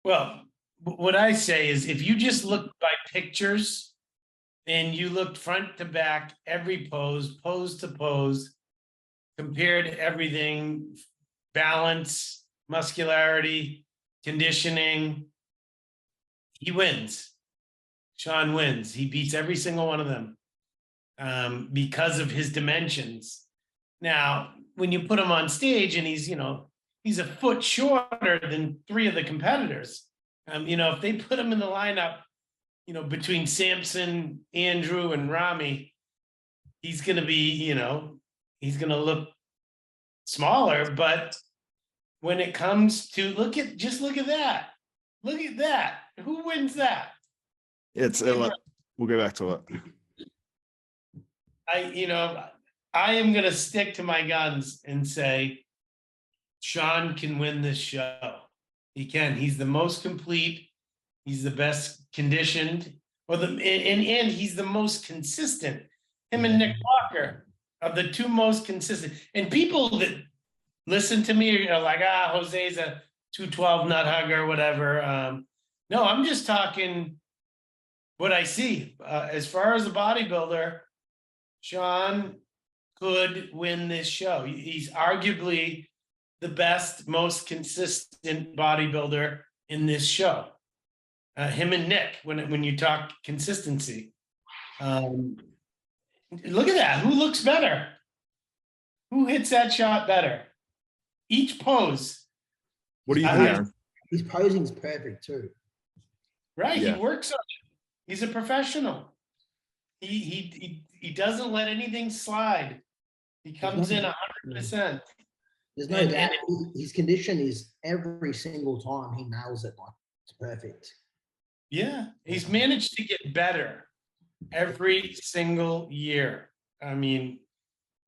Well, what I say is if you just look by pictures and you looked front to back, every pose, pose to pose, compared everything, balance, muscularity, conditioning, he wins. Shaun wins. He beats every single one of them because of his dimensions. Now, when you put him on stage and he's a foot shorter than three of the competitors, if they put him in the lineup, between Samson, Andrew, and Ramy, he's going to be, he's going to look smaller. But when it comes to look at that, who wins that? We'll go back to it. I am going to stick to my guns and say Shaun can win this show. He can. He's the most complete. He's the best conditioned, and he's the most consistent. Him and Nick Walker are the two most consistent. And people that listen to me are like, Jose's a 212 nut hugger, whatever. No, I'm just talking what I see. As far as a bodybuilder, Shaun could win this show. He's arguably the best, most consistent bodybuilder in this show. Him and Nick, when you talk consistency. Look at that. Who looks better? Who hits that shot better? Each pose. What do you think, Aaron? His posing's perfect too. Right. Yeah. He works on it. He's a professional. He doesn't let anything slide. He comes in 100%. There's no doubt. His condition is every single time he nails it. Like it's perfect. Yeah, he's managed to get better every single year. I mean,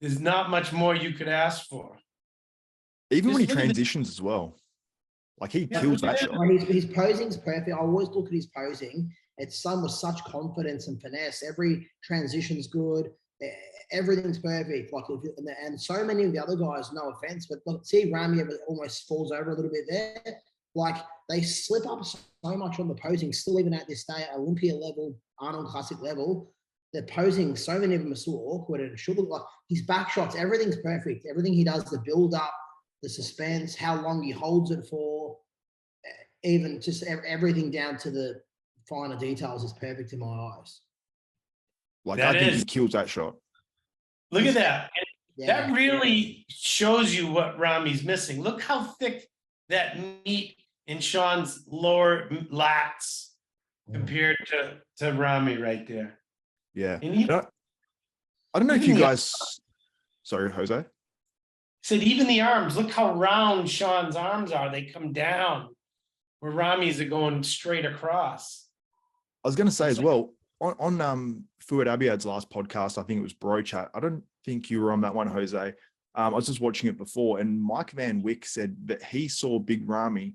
there's not much more you could ask for. Even when he transitions as well. Like he kills that shot. His posing's perfect. I always look at his posing. It's done with such confidence and finesse. Every transition's good. Everything's perfect. Like, and so many of the other guys, no offense, but look, see Ramy almost falls over a little bit there. Like they slip up so much on the posing, still even at this day, Olympia level, Arnold Classic level, they're posing, so many of them are still awkward, and it should look like his back shots, everything's perfect. Everything he does, the build up, the suspense, how long he holds it for, even just everything down to the finer details is perfect in my eyes. Like I think he kills that shot. Look at that. That really shows you what Ramy's missing. Look how thick that meat in Shaun's lower lats compared to Ramy right there. Yeah. I don't know if you guys... Sorry, Jose? Said even the arms, look how round Shaun's arms are. They come down where Ramy's are going straight across. I was going to say as well, on Fuad Abiad's last podcast, I think it was Bro Chat. I don't think you were on that one, Jose. I was just watching it before, and Mike Van Wyck said that he saw Big Ramy.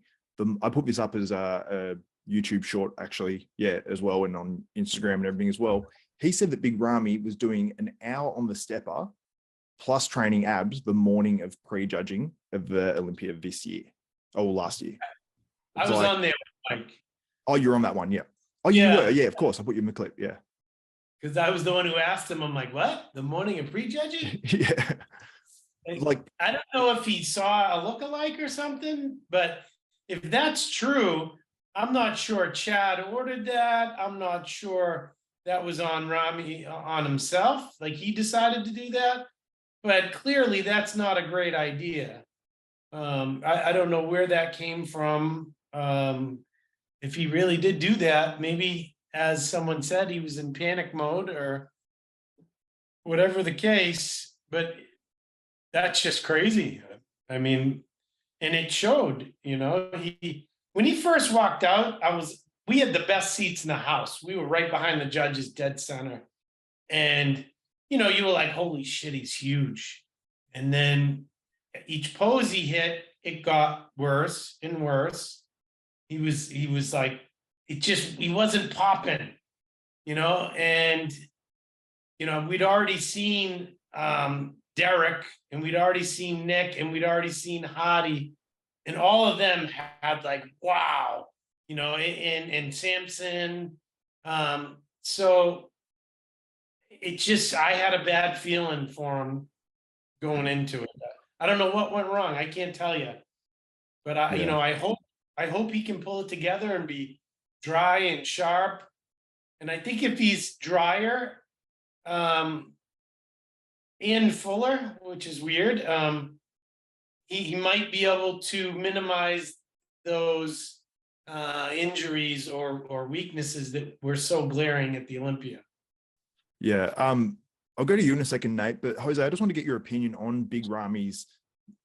I put this up as a YouTube short, actually, as well, and on Instagram and everything as well. He said that Big Ramy was doing an hour on the stepper plus training abs the morning of pre-judging of the Olympia this year, or last year. I was on there with Mike. Oh, you're on that one, yeah. Oh, you were? Yeah, of course. I put you in the clip, yeah. Because I was the one who asked him, I'm like, what? The morning of pre-judging? Yeah. Like, I don't know if he saw a lookalike or something, but if that's true, I'm not sure Chad ordered that. I'm not sure that was on Ramy, on himself. Like he decided to do that, but clearly that's not a great idea. I don't know where that came from. If he really did do that, maybe, as someone said, he was in panic mode or whatever the case, but that's just crazy. I mean, and it showed, when he first walked out, we had the best seats in the house. We were right behind the judges, dead center. And, you were like, holy shit, he's huge. And then each pose he hit, it got worse and worse. He was like, he wasn't popping, and, we'd already seen Derek, and we'd already seen Nick, and we'd already seen Hadi, and all of them had like, wow, and Samson. So it's just, I had a bad feeling for him going into it. I don't know what went wrong. I can't tell you, but Yeah. I hope he can pull it together and be dry and sharp. And I think if he's drier, and fuller, which is weird, he might be able to minimize those injuries or weaknesses that were so glaring at the Olympia. Yeah. I'll go to you in a second, Nate, but Jose, I just want to get your opinion on Big Ramy's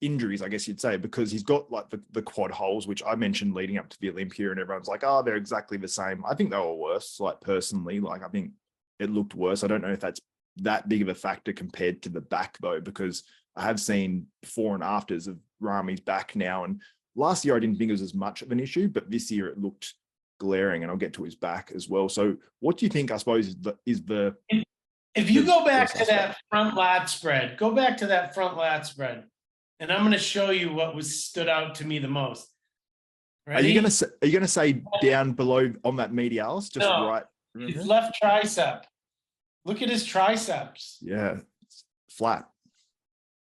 injuries, I guess you'd say, because he's got like the quad holes, which I mentioned leading up to the Olympia, and everyone's like, oh, they're exactly the same. I think they were worse, like personally, like I think it looked worse. I don't know if that's that big of a factor compared to the back though, because I have seen before and afters of Ramy's back now. And last year, I didn't think it was as much of an issue, but this year it looked glaring, and I'll get to his back as well. So what do you think, I suppose, is the if you go back worst to aspect? that front lat spread, go back to that front lat spread, and I'm going to show you what was stood out to me the most. Are you gonna say down below on that medialis, just No, right? his left tricep. Look at his triceps. Yeah, it's flat.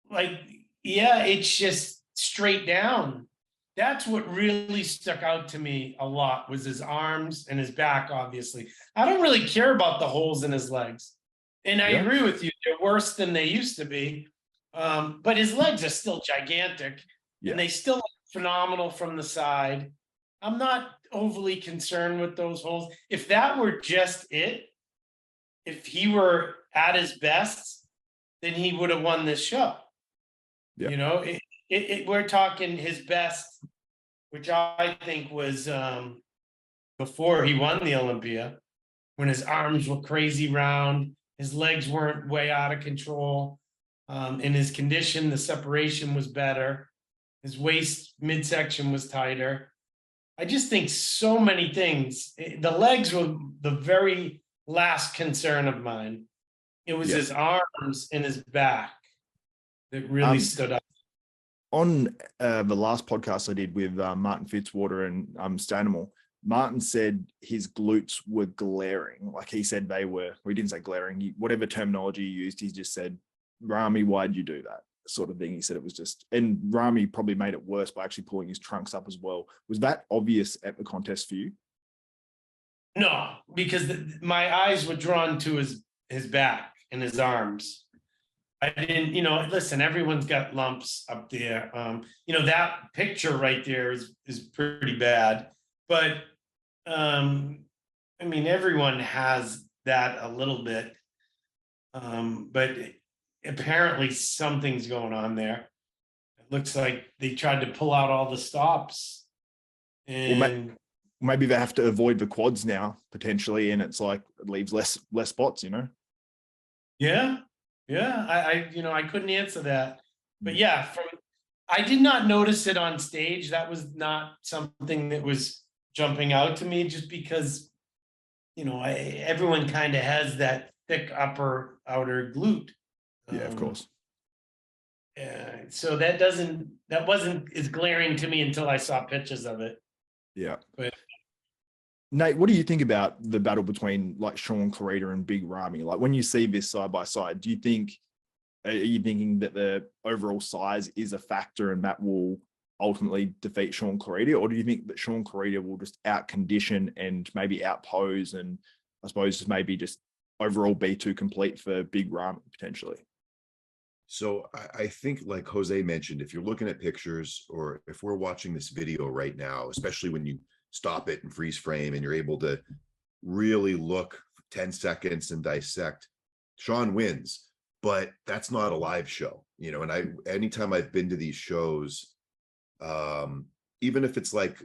Like, yeah, it's just straight down. That's what really stuck out to me a lot, was his arms and his back, obviously. I don't really care about the holes in his legs. And I Yeah. agree with you, they're worse than they used to be. But his legs are still gigantic, Yeah. and they still look phenomenal from the side. I'm not overly concerned with those holes. If that were just it, if he were at his best, then he would have won this show. Yeah. We're talking his best, which I think was before he won the Olympia, when his arms were crazy round, his legs weren't way out of control. In his condition, the separation was better. His waist midsection was tighter. I just think so many things. The legs were the very last concern of mine. It was his arms and his back that really stood out. On the last podcast I did with Martin Fitzwater and Stanimal, Martin said his glutes were glaring. Like he said they were, we didn't say glaring, whatever terminology he used, he just said, Ramy, why'd you do that? Sort of thing. He said it was just, and Ramy probably made it worse by actually pulling his trunks up as well. Was that obvious at the contest for you? No, because my eyes were drawn to his back and his arms. I didn't, listen, everyone's got lumps up there. That picture right there is pretty bad. But everyone has that a little bit. But apparently something's going on there. It looks like they tried to pull out all the stops. And maybe they have to avoid the quads now, potentially, and it's like it leaves less spots, Yeah. I couldn't answer that. But yeah, I did not notice it on stage. That was not something that was jumping out to me, just because, everyone kind of has that thick outer glute. Yeah, of course. So that wasn't as glaring to me until I saw pictures of it. Yeah. But Nate, what do you think about the battle between like Shaun Clarida and Big Ramy? Like when you see this side by side, are you thinking that the overall size is a factor and that will ultimately defeat Shaun Clarida? Or do you think that Shaun Clarida will just out condition and maybe outpose, and I suppose maybe just overall be too complete for Big Ramy potentially? So I think, like Jose mentioned, if you're looking at pictures, or if we're watching this video right now, especially when you stop it and freeze frame and you're able to really look for 10 seconds and dissect, Shaun wins. But that's not a live show, and anytime I've been to these shows, even if it's like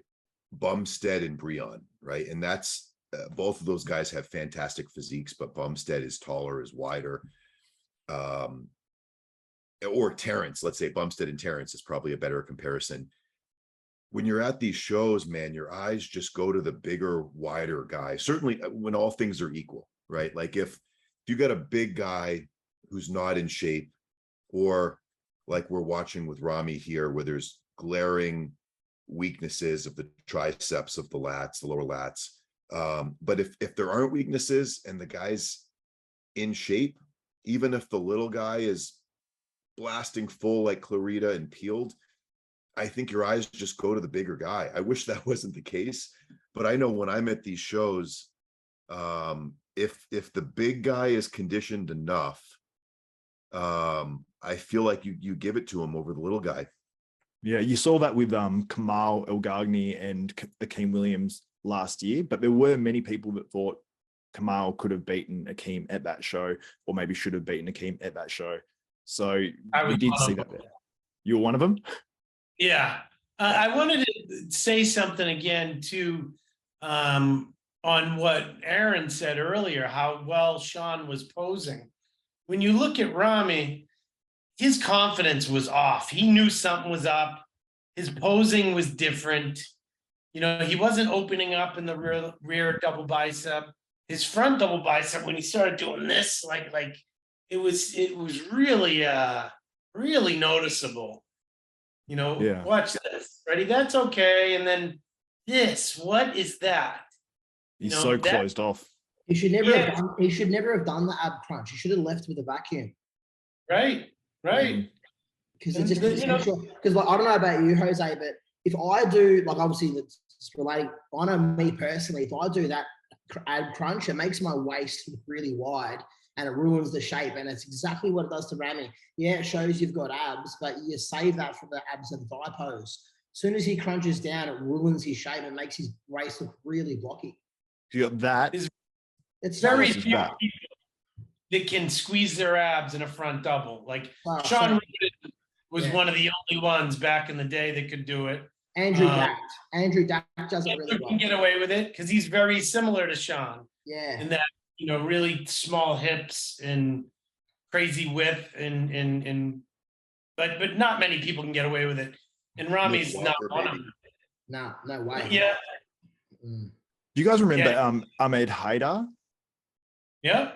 Bumstead and Breon, right? And that's both of those guys have fantastic physiques, but Bumstead is taller, is wider. Or Terrence, let's say Bumstead and Terrence is probably a better comparison. When you're at these shows, man, your eyes just go to the bigger, wider guy. Certainly when all things are equal, right? Like if you got a big guy who's not in shape, or like we're watching with Ramy here, where there's glaring weaknesses of the triceps, of the lats, the lower lats. But if there aren't weaknesses and the guy's in shape, even if the little guy is blasting full like Clarida and peeled, I think your eyes just go to the bigger guy. I wish that wasn't the case, but I know when I'm at these shows, if the big guy is conditioned enough, I feel like you give it to him over the little guy. Yeah, you saw that with Kamal El-Gagni and Akeem Williams last year, but there were many people that thought Kamal could have beaten Akeem at that show, or maybe should have beaten Akeem at that show. So we did see that there. You were one of them? Yeah. I wanted to say something again too, on what Aaron said earlier, how well Shaun was posing. When you look at Ramy, his confidence was off. He knew something was up. His posing was different. You know, he wasn't opening up in the rear double bicep. His front double bicep, when he started doing this, like it was really really noticeable. You know, Yeah. Watch this. Ready? That's okay. And then this, what is that? He's so closed off. He should never have done the ab crunch. He should have left with a vacuum. Right. Because it's just because like, I don't know about you, Jose, but if I do, like, obviously that's relating. I know me personally, if I do that ab crunch, it makes my waist look really wide and it ruins the shape. And it's exactly what it does to Ramy. Yeah, it shows you've got abs, but you save that for the abs and thigh pose. As soon as he crunches down, it ruins his shape and makes his waist look really blocky. You got that. It's very few people that can squeeze their abs in a front double. Like Shaun was one of the only ones back in the day that could do it. Andrew Dack does it really well. Can get away with it because he's very similar to Shaun. Yeah. In that, you know, really small hips and crazy width but not many people can get away with it. And Ramy's not one of them. No way. Yeah. Do you guys remember Ahmed Haidar? Yeah.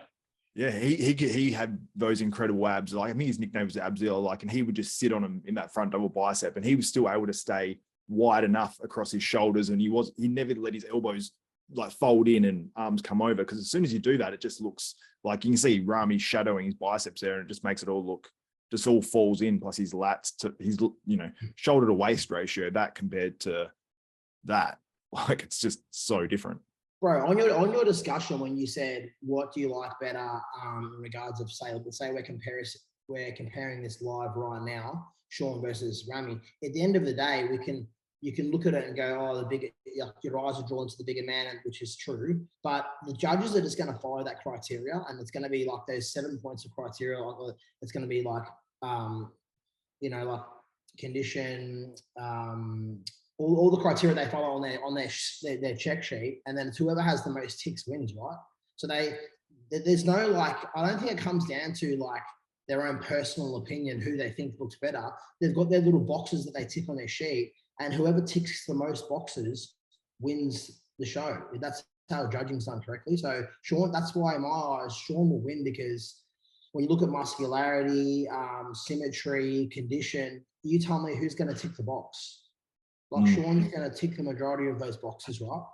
Yeah, he had those incredible abs. Like, I think his nickname was Abzilla, like, and he would just sit on him in that front double bicep, and he was still able to stay wide enough across his shoulders, and he never let his elbows like fold in and arms come over, because as soon as you do that, it just looks like you can see Ramy shadowing his biceps there, and it just makes it all look, just all falls in, plus his lats to his, you know, shoulder to waist ratio, that compared to that, like, it's just so different. Bro, on your discussion when you said what do you like better in regards of say we're comparing this live right now, Shaun versus Ramy. At the end of the day, you can look at it and go, oh, the bigger, your eyes are drawn to the bigger man, which is true. But the judges are just going to follow that criteria, and it's going to be like those 7 points of criteria. It's going to be like, like condition, all the criteria they follow on their check sheet, and then it's whoever has the most ticks wins, right? So there's no, like, I don't think it comes down to like their own personal opinion who they think looks better. They've got their little boxes that they tick on their sheet, and whoever ticks the most boxes wins the show. That's how judging's done correctly. So Shaun, that's why in my eyes, Shaun will win, because when you look at muscularity, symmetry, condition, you tell me who's going to tick the box. Like Shaun's going to tick the majority of those boxes, right?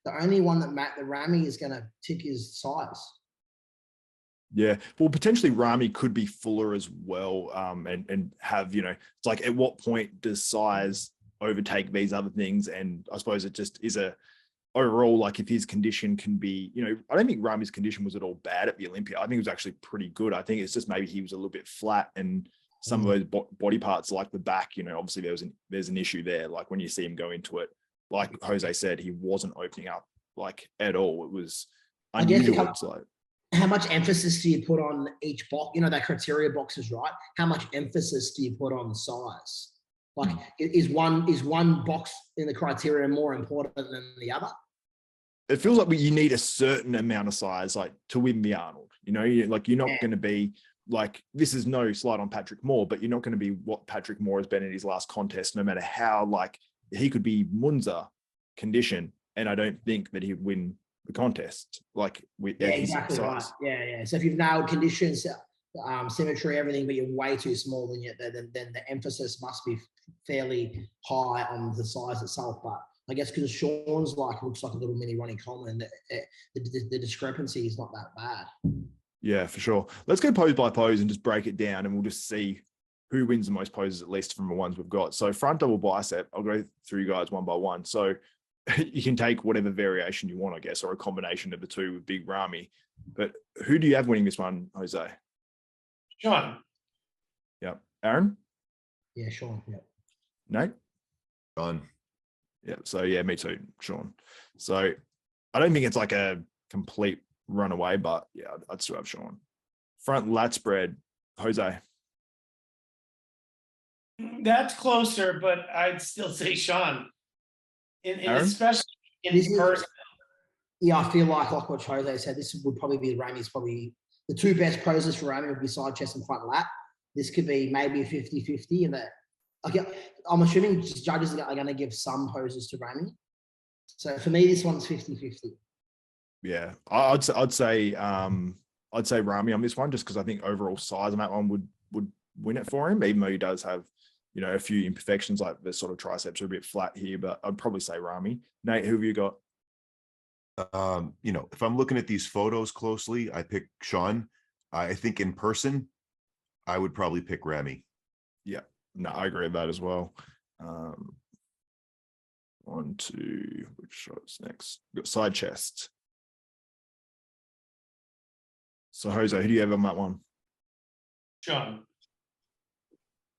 The only one that the Ramy is going to tick is size. Yeah, well, potentially Ramy could be fuller as well, and have, you know, it's like, at what point does size overtake these other things? And I suppose it just is a overall, like, if his condition can be, you know, I don't think Ramy's condition was at all bad at the Olympia. I think it was actually pretty good. I think it's just maybe he was a little bit flat, and some of those body parts, like the back, you know, obviously there's an issue there. Like when you see him go into it, like Jose said, he wasn't opening up like at all. It was unusual. It's like, how much emphasis do you put on each box? You know, that criteria boxes, right? How much emphasis do you put on size? Like, is one box in the criteria more important than the other? It feels like you need a certain amount of size, like, to win the Arnold. You know, you're not going to be like, this is no slight on Patrick Moore, but you're not going to be what Patrick Moore has been in his last contest, no matter how, like, he could be Munza condition, and I don't think that he'd win the contest. Like, with exactly right. Yeah. So if you've nailed conditions, symmetry, everything, but you're way too small, then the emphasis must be fairly high on the size itself, but I guess because Shaun's looks like a little mini Ronnie Coleman, the discrepancy is not that bad. Yeah, for sure. Let's go pose by pose and just break it down, and we'll just see who wins the most poses, at least from the ones we've got. So front double bicep, I'll go through you guys one by one. So you can take whatever variation you want, I guess, or a combination of the two with Big Ramy. But who do you have winning this one, Jose? Shaun. Yep. Aaron? Yeah, Shaun. Yep. Nate? Shaun. Yeah. So yeah, me too, Shaun. So I don't think it's like a complete runaway, but yeah, I'd still have Shaun. Front lat spread, Jose. That's closer, but I'd still say Shaun. In especially in This is- person. Yeah, I feel like what Jose said, this would probably be Ramy's probably the two best poses for Ramy would be side chest and front lat. This could be maybe 50-50 in that. Okay, I'm assuming judges are going to give some poses to Ramy. So for me, this one's 50-50. Yeah, I'd say Ramy on this one, just because I think overall size on that one would win it for him, even though he does have, you know, a few imperfections, like the sort of triceps are a bit flat here, but I'd probably say Ramy. Nate, who have you got? You know, if I'm looking at these photos closely, I pick Shaun. I think in person, I would probably pick Ramy. Yeah, no, I agree with that as well. On to which shots next? We've got side chest. So Jose, who do you have on that one? Shaun.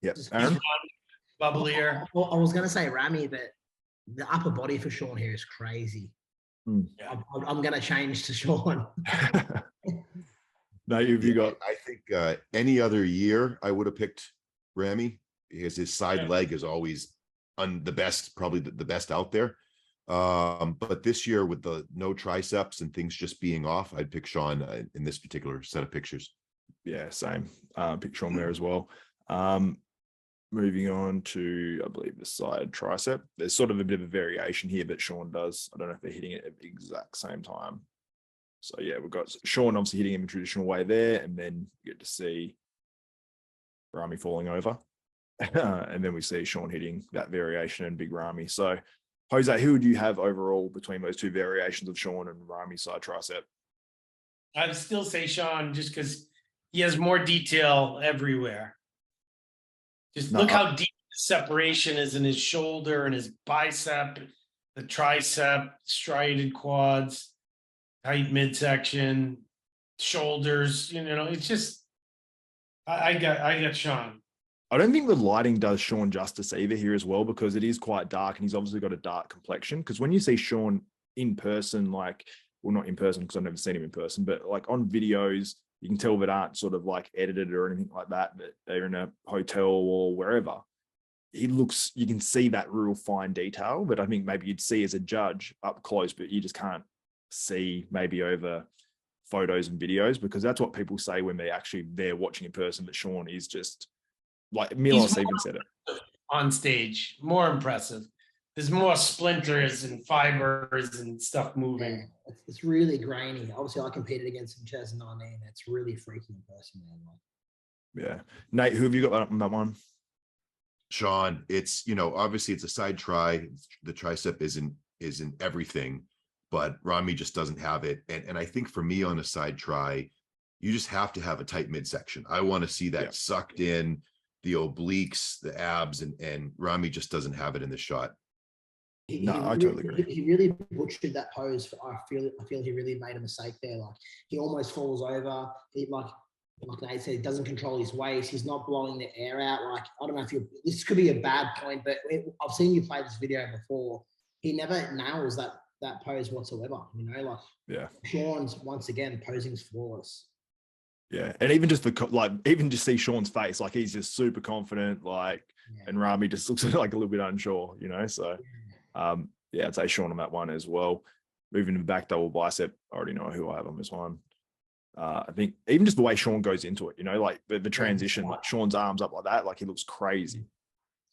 Yeah, Aaron. Bubblier. I was going to say Ramy, but the upper body for Shaun here is crazy. Yeah. I'm going to change to Shaun. No, you got. I think any other year I would have picked Ramy because his side leg is always the best, probably the best out there. But this year with the no triceps and things just being off, I'd pick Shaun in this particular set of pictures. Yeah, same. Pick Shaun there as well. Moving on to, I believe, the side tricep. There's sort of a bit of a variation here, but Shaun does. I don't know if they're hitting it at the exact same time. So yeah, we've got Shaun obviously hitting him in a traditional way there, and then you get to see Ramy falling over. And then we see Shaun hitting that variation and Big Ramy. So Jose, who would you have overall between those two variations of Shaun and Ramy side tricep? I'd still say Shaun just because he has more detail everywhere. Just look how deep the separation is in his shoulder and his bicep, the tricep, striated quads, tight midsection, shoulders. You know, it's just I got Shaun. I don't think the lighting does Shaun justice either here as well, because it is quite dark and he's obviously got a dark complexion. Because when you see Shaun in person, like, well, not in person because I've never seen him in person, but like on videos, you can tell that aren't sort of like edited or anything like that, that they're in a hotel or wherever. He looks, you can see that real fine detail that I think maybe you'd see as a judge up close, but you just can't see maybe over photos and videos, because that's what people say when they're watching in person, that Shaun is just like, Milos even said it. On stage, more impressive. There's more splinters and fibers and stuff moving. Yeah, it's really grainy. Obviously, I competed against him in 2019. It's really freaky in person, man. Yeah. Nate, who have you got on that one? Shaun, it's, you know, obviously it's a side tri. The tricep isn't everything, but Ramy just doesn't have it. And I think for me on a side tri, you just have to have a tight midsection. I want to see that sucked in, the obliques, the abs, and Ramy just doesn't have it in the shot. I totally agree. He really butchered that pose. I feel he really made a mistake there. Like, he almost falls over. He, like Nate said, he doesn't control his waist. He's not blowing the air out. Like, I don't know if this could be a bad point, but I've seen you play this video before. He never nails that pose whatsoever. You know, like, yeah. Shaun's, once again, posing's flawless. Yeah, and even just even just see Shaun's face, like he's just super confident, like, and Ramy just looks like a little bit unsure, you know. So, yeah, I'd say Shaun on that one as well. Moving to the back double bicep, I already know who I have on this one. I think even just the way Shaun goes into it, you know, like the transition, like Shaun's arms up like that, like he looks crazy.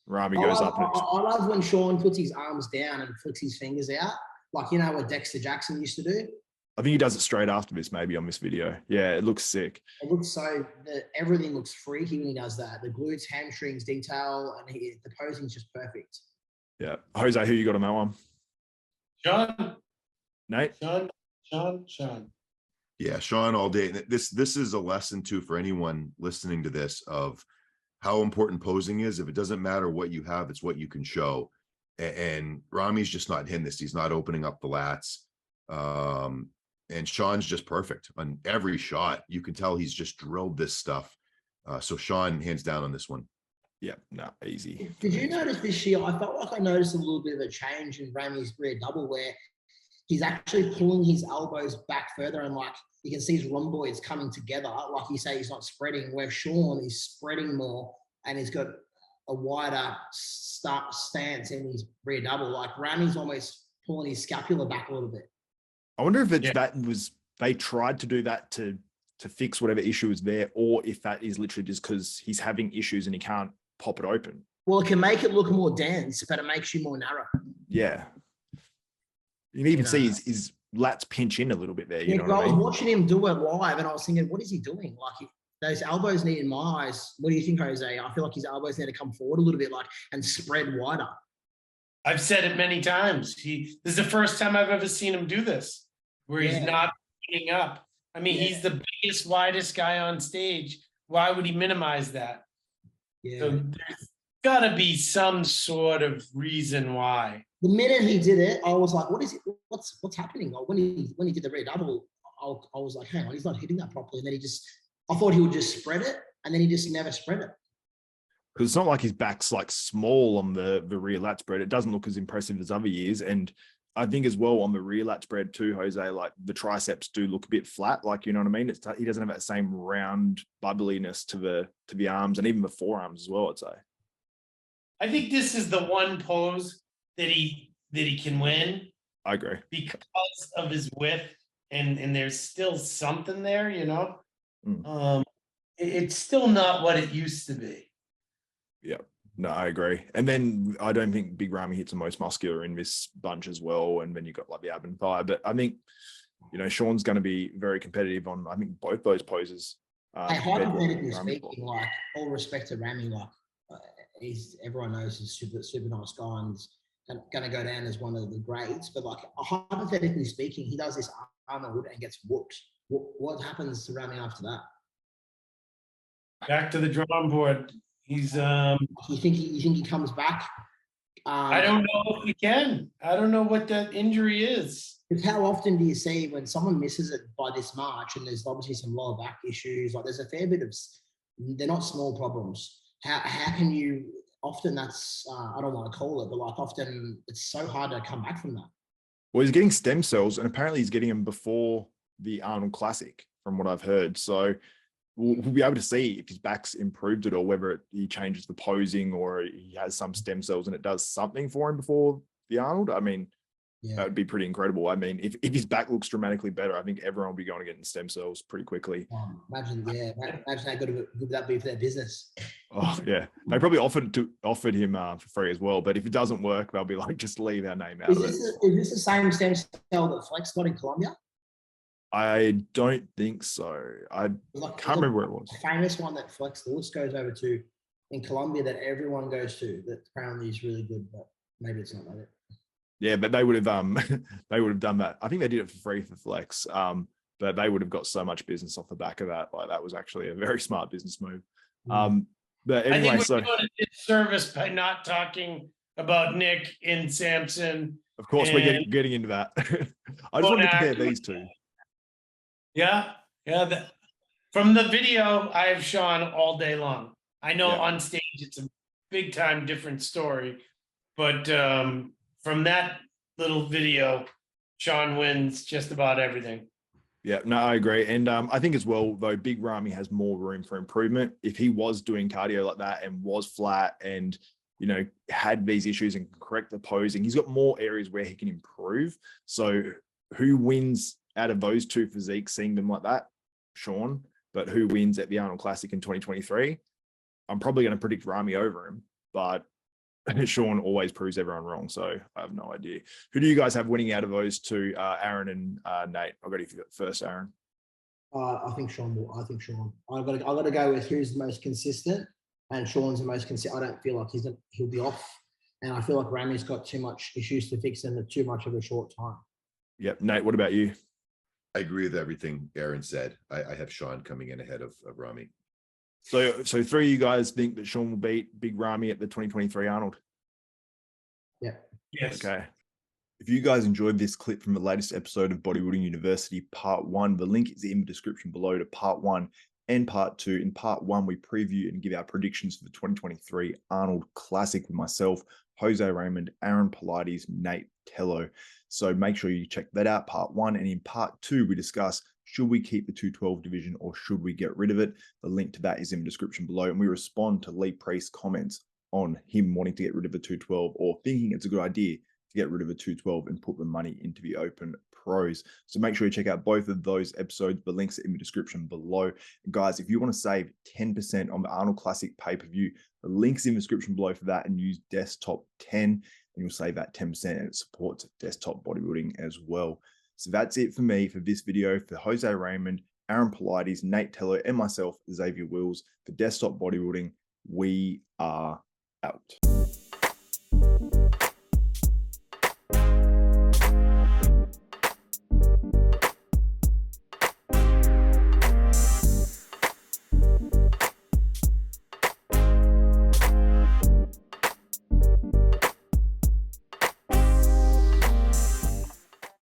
Ramy goes up. I love when Shaun puts his arms down and flicks his fingers out, like, you know what Dexter Jackson used to do. I think he does it straight after this, maybe on this video. Yeah, it looks sick. It looks everything looks freaky when he does that. The glutes, hamstrings, detail, and the posing is just perfect. Yeah. Jose, who you got on that one? Shaun. Nate? Shaun. Yeah, Shaun all day. This is a lesson too for anyone listening to this of how important posing is. If it doesn't matter what you have, it's what you can show. And Ramy's just not hitting this. He's not opening up the lats. And Shaun's just perfect on every shot. You can tell he's just drilled this stuff. So Shaun hands down on this one. Yeah, no, easy. Did you notice this year? I felt like I noticed a little bit of a change in Ramy's rear double where he's actually pulling his elbows back further, and like you can see his rhomboids coming together. Like you say, he's not spreading, where Shaun is spreading more and he's got a wider stance in his rear double. Like Ramy's almost pulling his scapula back a little bit. I wonder if it's they tried to do that to fix whatever issue is there, or if that is literally just because he's having issues and he can't pop it open. Well, it can make it look more dense, but it makes you more narrow. Yeah. You can even see his lats pinch in a little bit there. You know what I mean? was watching him do it live and I was thinking, what is he doing? Like those elbows need, in my eyes, what do you think, Jose? I feel like his elbows need to come forward a little bit, and spread wider. I've said it many times. This is the first time I've ever seen him do this, where he's not opening up. I mean, he's the biggest, widest guy on stage. Why would he minimize that? Yeah. So there's got to be some sort of reason why. The minute he did it, I was like, what is it? What's happening? Like when he did the rear double, I was like, hang on, he's not hitting that properly. And then I thought he would just spread it, and then he just never spread it. Because it's not like his back's like small on the rear lat spread. It doesn't look as impressive as other years. And I think as well on the rear lat spread too, Jose, like the triceps do look a bit flat. Like, you know what I mean? He doesn't have that same round bubbliness to the arms and even the forearms as well, I'd say. I think this is the one pose that he can win. I agree. Because of his width, and there's still something there, you know. It's still not what it used to be. Yeah, no, I agree. And then I don't think Big Ramy hits the most muscular in this bunch as well. And then you got like the ab and thigh. But I think, Shaun's going to be very competitive on, I think, both those poses. Hypothetically speaking, like all respect to Ramy, like everyone knows he's super nice guy and going to go down as one of the greats. But like hypothetically speaking, he does this Arnold and gets whooped. What happens to Ramy after that? Back to the drawing board. He's You think he comes back? I don't know if he can. I don't know what that injury is. Because how often do you see when someone misses it by this much, and there's obviously some lower back issues? Like there's a fair bit of, they're not small problems. How can you? Often that's I don't want to call it, but like often it's so hard to come back from that. Well, he's getting stem cells, and apparently he's getting them before the Arnold Classic, from what I've heard. So we'll be able to see if his back's improved it, or whether he changes the posing, or he has some stem cells and it does something for him before the Arnold. I mean, that would be pretty incredible. I mean, if his back looks dramatically better, I think everyone will be going to get stem cells pretty quickly. Imagine how good would that be for their business. Oh yeah, they probably offered him for free as well. But if it doesn't work, they'll be like, just leave our name out of it. Is this the same stem cell that Flex got in Colombia? I don't think so. I can't remember where it was. A famous one that Flex Lewis goes over to in Colombia that everyone goes to, that apparently is really good, but maybe it's not like it. Yeah, but they would have done that. I think they did it for free for Flex. But they would have got so much business off the back of that. Like that was actually a very smart business move. But anyway, I think we're doing a disservice by not talking about Nick and Samson. Of course, we're getting into that. I just wanted to compare these two. Yeah. From the video, I have Shaun all day long. I know on stage it's a big time different story, but from that little video, Shaun wins just about everything. Yeah, no, I agree. And I think as well, though, Big Ramy has more room for improvement. If he was doing cardio like that and was flat and, had these issues and correct the posing, he's got more areas where he can improve. So who wins out of those two physiques, seeing them like that? Shaun. But who wins at the Arnold Classic in 2023? I'm probably going to predict Ramy over him, but Shaun always proves everyone wrong, so I have no idea. Who do you guys have winning out of those two, Aaron and Nate? I'll go to you first, Aaron. I think Shaun will. I think Shaun. I've got to go with who's the most consistent, and Shaun's the most consistent. I don't feel like he'll be off, and I feel like Ramy's got too much issues to fix in too much of a short time. Yep. Nate, what about you? I agree with everything Aaron said. I have Shaun coming in ahead of Ramy. So three of you guys think that Shaun will beat Big Ramy at the 2023 Arnold? Yeah. Yes. Okay. If you guys enjoyed this clip from the latest episode of Bodybuilding University Part 1, the link is in the description below to Part 1 and Part 2. In Part 1, we preview and give our predictions for the 2023 Arnold Classic with myself, Jose Raymond, Aaron Pilates, Nate Telow. So make sure you check that out, Part 1. And in Part 2, we discuss, should we keep the 212 division or should we get rid of it? The link to that is in the description below. And we respond to Lee Priest's comments on him wanting to get rid of the 212 or thinking it's a good idea to get rid of a 212 and put the money into the open pros. So make sure you check out both of those episodes. The links are in the description below. And guys, if you want to save 10% on the Arnold Classic pay-per-view, the link's in the description below for that, and use desktop 10 and you'll save that 10%, and it supports desktop bodybuilding as well. So that's it for me for this video. For Jose Raymond, Aaron Pilates, Nate Telow, and myself, Xavier Wills, for Desktop Bodybuilding, we are out.